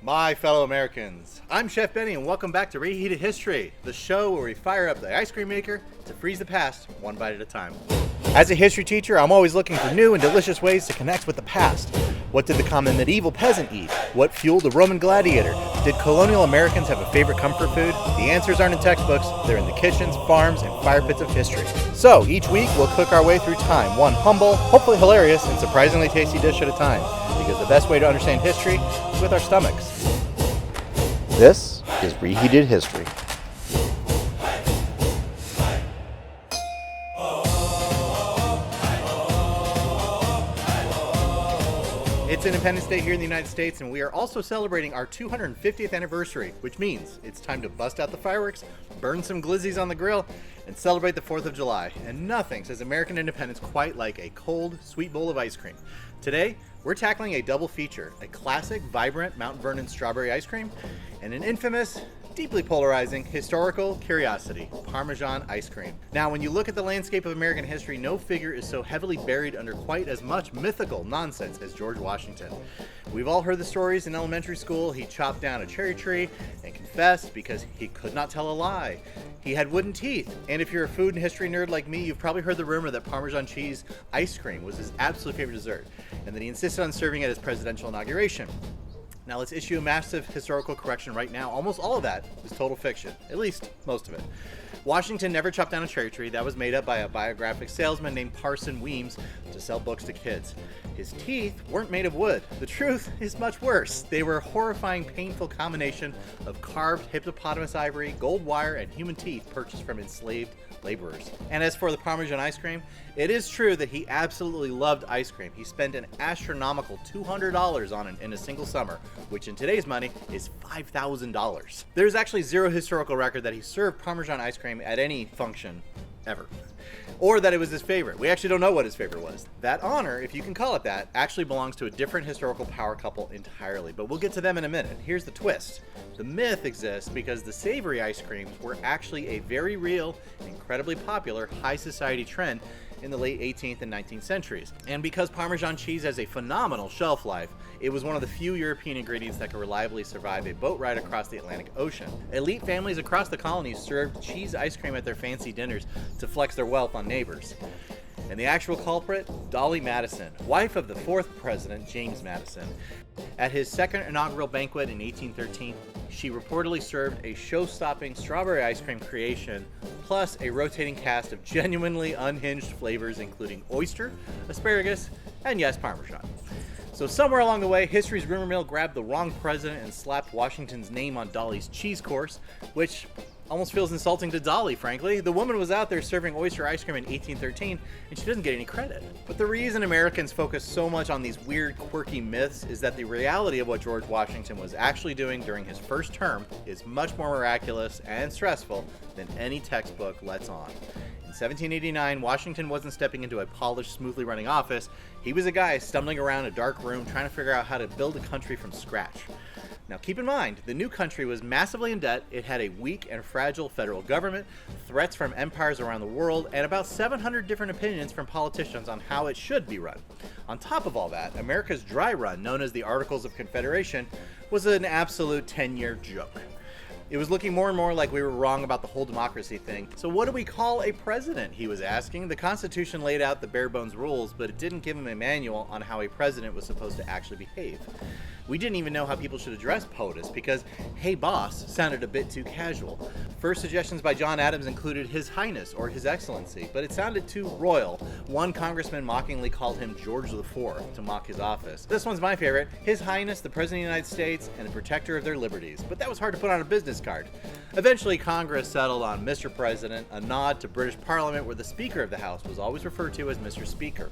My fellow Americans, I'm Chef Benny and welcome back to Reheated History, the show where we fire up the ice cream maker to freeze the past one bite at a time. As a history teacher, I'm always looking for new and delicious ways to connect with the past. What did the common medieval peasant eat? What fueled the Roman gladiator? Did colonial Americans have a favorite comfort food? The answers aren't in textbooks, they're in the kitchens, farms, and fire pits of history. So, each week we'll cook our way through time, one humble, hopefully hilarious, and surprisingly tasty dish at a time. Because the best way to understand history is with our stomachs. This is Reheated History. It's Independence Day here in the United States, and we are also celebrating our 250th anniversary, which means it's time to bust out the fireworks, burn some glizzies on the grill, and celebrate the 4th of July. And nothing says American independence quite like a cold, sweet bowl of ice cream. Today, we're tackling a double feature, a classic, vibrant Mount Vernon strawberry ice cream, and an infamous, deeply polarizing historical curiosity, Parmesan ice cream. Now, when you look at the landscape of American history, no figure is so heavily buried under quite as much mythical nonsense as George Washington. We've all heard the stories in elementary school. He chopped down a cherry tree and confessed because he could not tell a lie. He had wooden teeth, and if you're a food and history nerd like me, you've probably heard the rumor that Parmesan cheese ice cream was his absolute favorite dessert, and that he insisted on serving at his presidential inauguration. Now let's issue a massive historical correction right now. Almost all of that is total fiction, at least most of it. Washington never chopped down a cherry tree. That was made up by a biographic salesman named Parson Weems to sell books to kids. His teeth weren't made of wood. The truth is much worse. They were a horrifying, painful combination of carved hippopotamus ivory, gold wire, and human teeth purchased from enslaved laborers. And as for the Parmesan ice cream, it is true that he absolutely loved ice cream. He spent an astronomical $200 on it in a single summer, which in today's money is $5,000. There's actually zero historical record that he served Parmesan ice cream at any function ever, or that it was his favorite. We actually don't know what his favorite was. That honor, if you can call it that, actually belongs to a different historical power couple entirely, but we'll get to them in a minute. Here's the twist. The myth exists because the savory ice creams were actually a very real, incredibly popular high society trend in the late 18th and 19th centuries. And because Parmesan cheese has a phenomenal shelf life, it was one of the few European ingredients that could reliably survive a boat ride across the Atlantic Ocean. Elite families across the colonies served cheese ice cream at their fancy dinners to flex their wealth on neighbors. And the actual culprit, Dolly Madison, wife of the 4th president, James Madison. At his second inaugural banquet in 1813, she reportedly served a show-stopping strawberry ice cream creation, plus a rotating cast of genuinely unhinged flavors including oyster, asparagus, and yes, Parmesan. So somewhere along the way, history's rumor mill grabbed the wrong president and slapped Washington's name on Dolly's cheese course, which almost feels insulting to Dolly, frankly. The woman was out there serving oyster ice cream in 1813, and she doesn't get any credit. But the reason Americans focus so much on these weird, quirky myths is that the reality of what George Washington was actually doing during his first term is much more miraculous and stressful than any textbook lets on. In 1789, Washington wasn't stepping into a polished, smoothly running office. He was a guy stumbling around a dark room trying to figure out how to build a country from scratch. Now keep in mind, the new country was massively in debt, it had a weak and fragile federal government, threats from empires around the world, and about 700 different opinions from politicians on how it should be run. On top of all that, America's dry run, known as the Articles of Confederation, was an absolute 10-year joke. It was looking more and more like we were wrong about the whole democracy thing. So what do we call a president, he was asking. The Constitution laid out the bare bones rules, but it didn't give him a manual on how a president was supposed to actually behave. We didn't even know how people should address POTUS because "Hey boss" sounded a bit too casual. First suggestions by John Adams included His Highness or His Excellency, but it sounded too royal. One congressman mockingly called him George IV to mock his office. This one's my favorite: His Highness, the President of the United States and the Protector of their Liberties. But that was hard to put on a business card. Eventually, Congress settled on Mr. President, a nod to British Parliament where the Speaker of the House was always referred to as Mr. Speaker.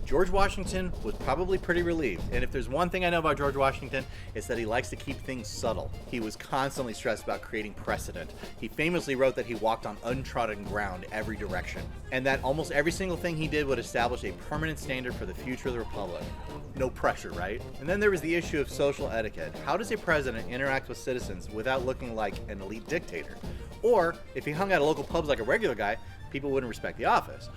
George Washington was probably pretty relieved, and if there's one thing I know about George Washington, it's that he likes to keep things subtle. He was constantly stressed about creating precedent. He famously wrote that he walked on untrodden ground every direction, and that almost every single thing he did would establish a permanent standard for the future of the Republic. No pressure, right? And then there was the issue of social etiquette. How does a president interact with citizens without looking like an elite dictator? Or, if he hung out at local pubs like a regular guy, people wouldn't respect the office.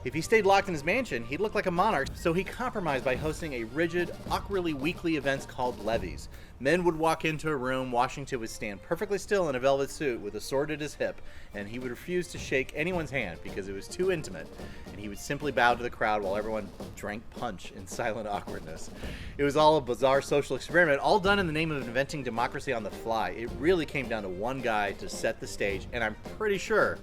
If he stayed locked in his mansion, he'd look like a monarch, so he compromised by hosting a rigid, awkwardly weekly events called levees. Men would walk into a room, Washington would stand perfectly still in a velvet suit with a sword at his hip, and he would refuse to shake anyone's hand because it was too intimate, and he would simply bow to the crowd while everyone drank punch in silent awkwardness. It was all a bizarre social experiment, all done in the name of inventing democracy on the fly. It really came down to one guy to set the stage, and I'm pretty sure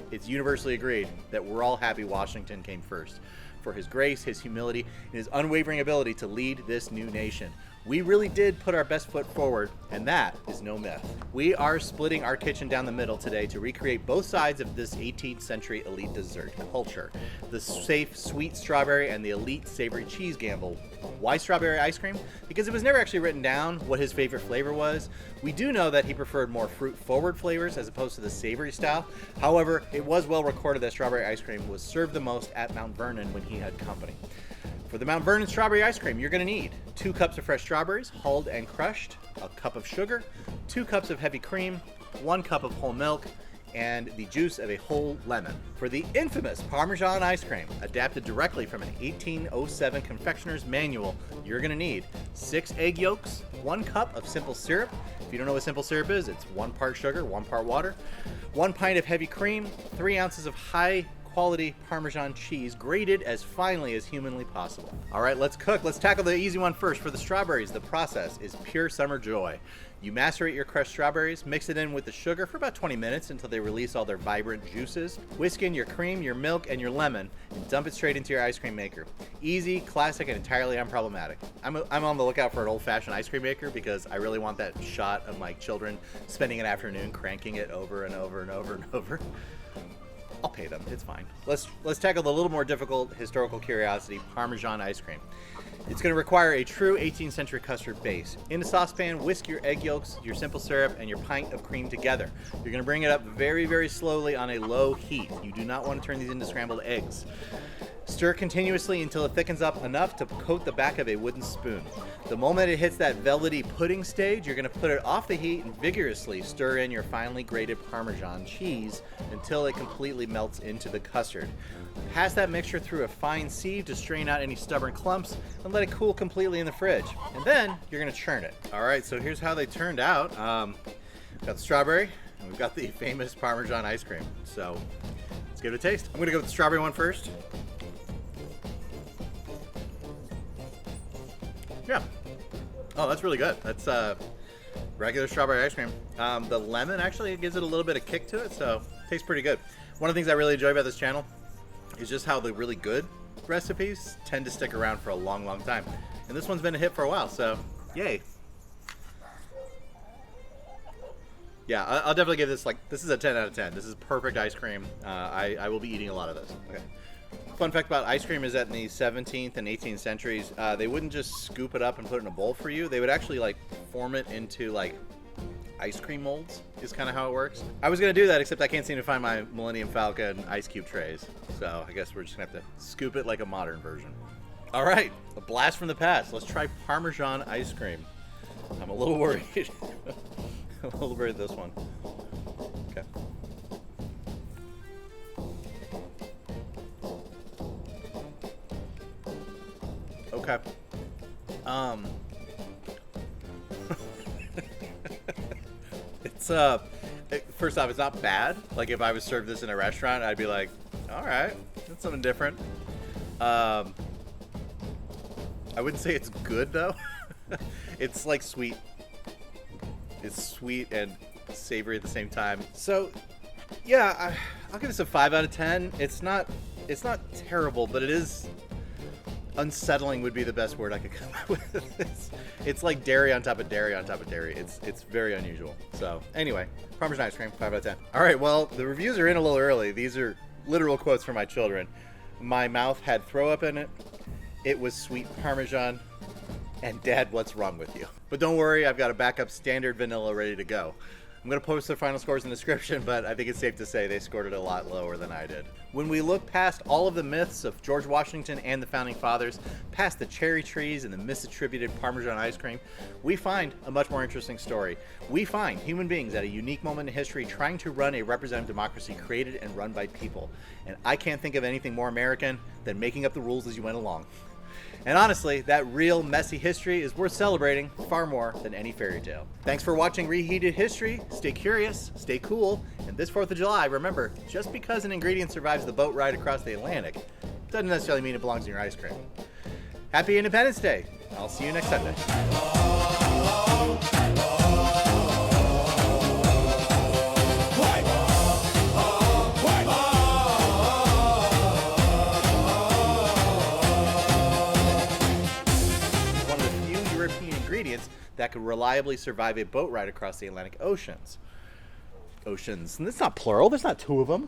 it's universally agreed that we're all happy Washington came first, for his grace, his humility, and his unwavering ability to lead this new nation. We really did put our best foot forward, and that is no myth. We are splitting our kitchen down the middle today to recreate both sides of this 18th century elite dessert culture. The safe, sweet strawberry and the elite savory cheese gamble. Why strawberry ice cream? Because it was never actually written down what his favorite flavor was. We do know that he preferred more fruit-forward flavors as opposed to the savory style. However, it was well recorded that strawberry ice cream was served the most at Mount Vernon when he had company. For the Mount Vernon strawberry ice cream, you're going to need 2 cups of fresh strawberries, hulled and crushed, a cup of sugar, 2 cups of heavy cream, 1 cup of whole milk, and the juice of a whole lemon. For the infamous Parmesan ice cream, adapted directly from an 1807 confectioner's manual, you're going to need 6 egg yolks, 1 cup of simple syrup. If you don't know what simple syrup is, it's 1 part sugar, 1 part water, 1 pint of heavy cream, 3 ounces of high quality Parmesan cheese, grated as finely as humanly possible. All right, let's cook. Let's tackle the easy one first. For the strawberries, the process is pure summer joy. You macerate your crushed strawberries, mix it in with the sugar for about 20 minutes until they release all their vibrant juices. Whisk in your cream, your milk, and your lemon, and dump it straight into your ice cream maker. Easy, classic, and entirely unproblematic. I'm on the lookout for an old-fashioned ice cream maker because I really want that shot of my children spending an afternoon cranking it over and over and over and over. I'll pay them. It's fine. Let's tackle the little more difficult historical curiosity, Parmesan ice cream. It's going to require a true 18th century custard base. In a saucepan, whisk your egg yolks, your simple syrup, and your pint of cream together. You're going to bring it up very, very slowly on a low heat. You do not want to turn these into scrambled eggs. Stir continuously until it thickens up enough to coat the back of a wooden spoon. The moment it hits that velvety pudding stage, you're going to put it off the heat and vigorously stir in your finely grated Parmesan cheese until it completely melts into the custard. Pass that mixture through a fine sieve to strain out any stubborn clumps and let it cool completely in the fridge. And then you're going to churn it. All right, so here's how they turned out. We've got the strawberry and we've got the famous Parmesan ice cream. So let's give it a taste. I'm going to go with the strawberry one first. Yeah. Oh, that's really good. That's regular strawberry ice cream. The lemon actually gives it a little bit of kick to it, so it tastes pretty good. One of the things I really enjoy about this channel is just how the really good recipes tend to stick around for a long, long time. And this one's been a hit for a while, so yay. Yeah, I'll definitely give this, this is a 10 out of 10. This is perfect ice cream. I will be eating a lot of this. Okay. Fun fact about ice cream is that in the 17th and 18th centuries, they wouldn't just scoop it up and put it in a bowl for you. They would actually form it into ice cream molds is kind of how it works. I was going to do that, except I can't seem to find my Millennium Falcon ice cube trays. So I guess we're just going to have to scoop it like a modern version. All right, a blast from the past. Let's try Parmesan ice cream. I'm a little worried. I'm a little worried this one. Okay. Okay. It's first off, it's not bad. If I was served this in a restaurant, I'd be like, all right, that's something different. I wouldn't say it's good though. It's sweet. It's sweet and savory at the same time. So yeah, I'll give this a 5 out of 10. It's not terrible, but it is unsettling would be the best word I could come up with. It's like dairy on top of dairy on top of dairy. It's very unusual. So anyway, Parmesan ice cream, 5 out of 10. All right, well, the reviews are in a little early. These are literal quotes from my children. My mouth had throw up in it. It was sweet Parmesan. And Dad, what's wrong with you? But don't worry, I've got a backup standard vanilla ready to go. I'm going to post their final scores in the description, but I think it's safe to say they scored it a lot lower than I did. When we look past all of the myths of George Washington and the Founding Fathers, past the cherry trees and the misattributed Parmesan ice cream, we find a much more interesting story. We find human beings at a unique moment in history trying to run a representative democracy created and run by people. And I can't think of anything more American than making up the rules as you went along. And honestly, that real messy history is worth celebrating far more than any fairy tale. Thanks for watching Reheated History. Stay curious, stay cool, and this 4th of July, remember, just because an ingredient survives the boat ride across the Atlantic, doesn't necessarily mean it belongs in your ice cream. Happy Independence Day! I'll see you next Sunday. Ingredients that could reliably survive a boat ride across the Atlantic Oceans. And that's not plural, there's not two of them.